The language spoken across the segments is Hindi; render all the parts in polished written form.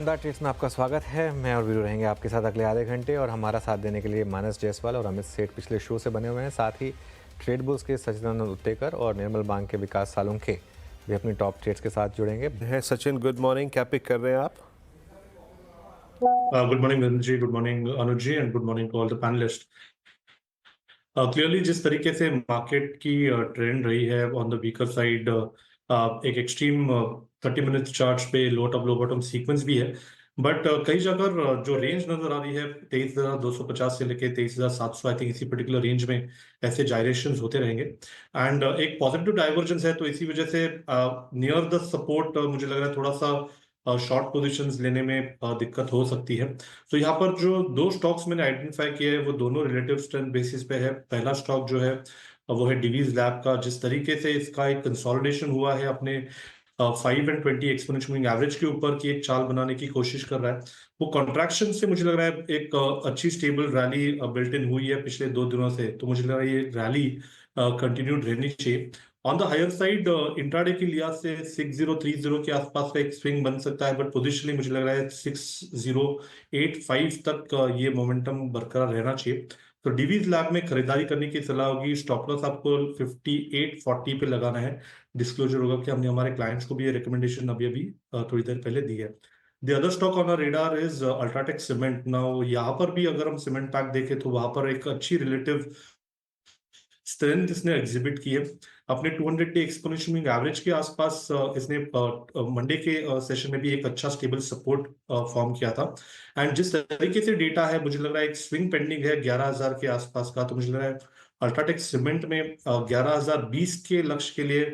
ट्रेड्स में आपका स्वागत है। मैं और वीरू रहेंगे आपके साथ अगले आधे घंटे और हमारा साथ देने के लिए मानस जायसवाल और अमित सेठ पिछले शो से बने हुए हैं। साथ ही ट्रेड बुल्स के सचिदानंद उत्तेकर और निर्मल बांग के विकास सालुंखे भी अपनी टॉप ट्रेड्स के साथ जुड़ेंगे। Hi Sachin, good morning. क्या पिक कर रहे हैं आप? Good morning Virendra ji, good morning Anuj ji and good morning to all the panelist. Clearly जिस तरीके से मार्केट की ट्रेंड रही है ऑन द वीकर साइड, एक एक्सट्रीम 30 मिनट्स चार्ट्स पे low top low bottom sequence भी है, बट कई जगह जो रेंज नजर आ रही है 23,250 से लेके 23,700, आई थिंक इसी पर्टिकुलर रेंज में ऐसे जायरेशंस होते रहेंगे एंड एक पॉजिटिव डाइवर्जेंस है। तो इसी वजह से नियर द सपोर्ट मुझे लग रहा है थोड़ा सा शॉर्ट पोजीशंस लेने में दिक्कत हो सकती है। तो यहाँ पर जो दो स्टॉक्स मैंने आइडेंटिफाई किए हैं वो दोनों रिलेटिव स्ट्रेंथ बेसिस पे है। पहला स्टॉक जो है वो है डिवीज लैब का। जिस तरीके से इसका एक कंसोलिडेशन हुआ है अपने 5 एंड 20 एक्सपोनेंशियल मूविंग एवरेज के ऊपर की एक चाल बनाने की कोशिश कर रहा है, वो कॉन्ट्रैक्शन से मुझे लग रहा है एक अच्छी स्टेबल रैली बिल्ट इन हुई है पिछले 2 दिनों से। तो मुझे लग रहा है ये रैली कंटिन्यूड रहनी चाहिए। On the higher side intraday के लिहाज से 6030 के आसपास का एक स्विंग बन सकता है, बट पोजिशनली मुझे लग रहा है 6085 तक ये मोमेंटम बरकरार रहना चाहिए। तो डिवीज लैब में खरीदारी करने की सलाह होगी। स्टॉप लॉस आपको 5840 पे लगाना है। डिस्क्लोजर होगा कि हमने हमारे क्लाइंट्स को भी ये रिकमेंडेशन अभी अभी थोड़ी देर पहले दी है। The other stock on our radar is UltraTech cement. Now यहाँ पर भी अगर हम सीमेंट पैक देखें तो वहां पर एक अच्छी रिलेटिव स्ट्रेंथ इसने एग्जिबिट की है। अपने 200 डे एक्सपोनेंशियल मूविंग एवरेज के आसपास इसने मंडे के सेशन में भी एक अच्छा स्टेबल सपोर्ट फॉर्म किया था एंड जिस तरीके से डेटा है मुझे लग रहा है एक स्विंग पेंडिंग है 11,000 के आसपास का। तो मुझे लग रहा है अल्ट्राटेक सीमेंट में 11,020 के लक्ष्य के लिए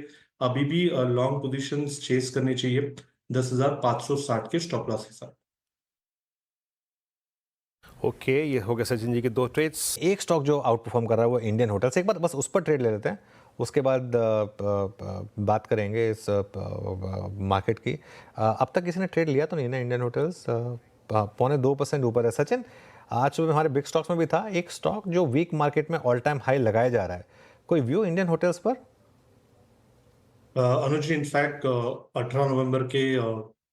अभी भी लॉन्ग पोजीशंस चेस करनी चाहिए 10,560 के स्टॉप लॉस के साथ। ओके, ये हो गया सचिन जी के दो ट्रेड्स। एक स्टॉक जो आउट परफॉर्म कर रहा है वो इंडियन होटल्स। एक बार बस उस पर ट्रेड ले लेते हैं, उसके बाद बात करेंगे इस मार्केट की। अब तक किसी ने ट्रेड लिया तो नहीं ना इंडियन होटल्स? 2.25% ऊपर है। सचिन, आज सुबह हमारे बिग स्टॉक्स में भी था एक स्टॉक जो वीक मार्केट में ऑल टाइम हाई लगाया जा रहा है। कोई व्यू इंडियन होटल्स पर? अनुज जी, इनफैक्ट 18 नवंबर के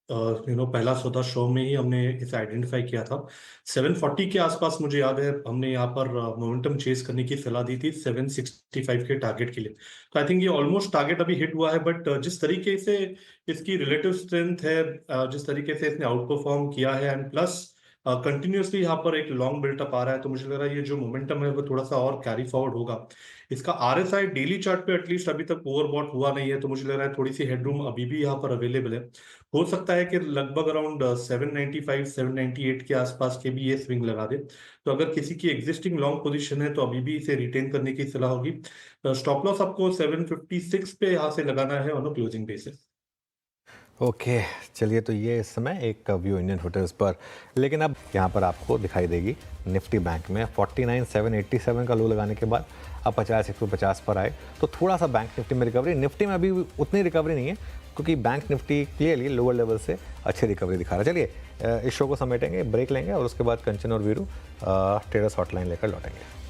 पहला सौदा शो में ही हमने इसे आइडेंटिफाई किया था। 740 के आसपास मुझे याद है हमने यहाँ पर मोमेंटम चेस करने की सलाह दी थी 765 के टारगेट के लिए। तो आई थिंक ये ऑलमोस्ट टारगेट अभी हिट हुआ है, बट जिस तरीके से इसकी रिलेटिव स्ट्रेंथ है, जिस तरीके से इसने आउट परफॉर्म किया है एंड प्लस कंटिन्यूसली यहाँ पर एक लॉन्ग बिल्टअप आ रहा है, तो मुझे लग रहा है ये जो मोमेंटम है वो थोड़ा सा और कैरी फॉरवर्ड होगा। इसका आरएसआई डेली चार्ट पे एटलीस्ट अभी तक ओवरबॉट हुआ नहीं है, तो मुझे लग रहा है थोड़ी सी हेडरूम अभी भी यहाँ पर अवेलेबल है। हो सकता है कि लगभग अराउंड 795 798 के आसपास के भी ये स्विंग लगा दे। तो अगर किसी की एग्जिस्टिंग लॉन्ग पोजीशन है तो अभी भी इसे रिटेन करने की सलाह होगी। स्टॉप लॉस आपको 756 पे यहाँ से लगाना है on a closing basis. Okay, चलिए, तो ये इस समय एक व्यू इंडियन होटल्स पर। लेकिन अब यहाँ पर आपको दिखाई देगी निफ्टी बैंक में 49,787 का लो लगाने के बाद अब 50,150 पर आए, तो थोड़ा सा बैंक निफ्टी में रिकवरी। निफ्टी में अभी उतनी रिकवरी नहीं है क्योंकि bank Nifty clearly lower level से अच्छी रिकवरी दिखा रहा है। चलिए, इस शो को समेटेंगे, ब्रेक लेंगे और उसके बाद कंचन और वीरू ट्रेडर्स हॉटलाइन लेकर लौटेंगे।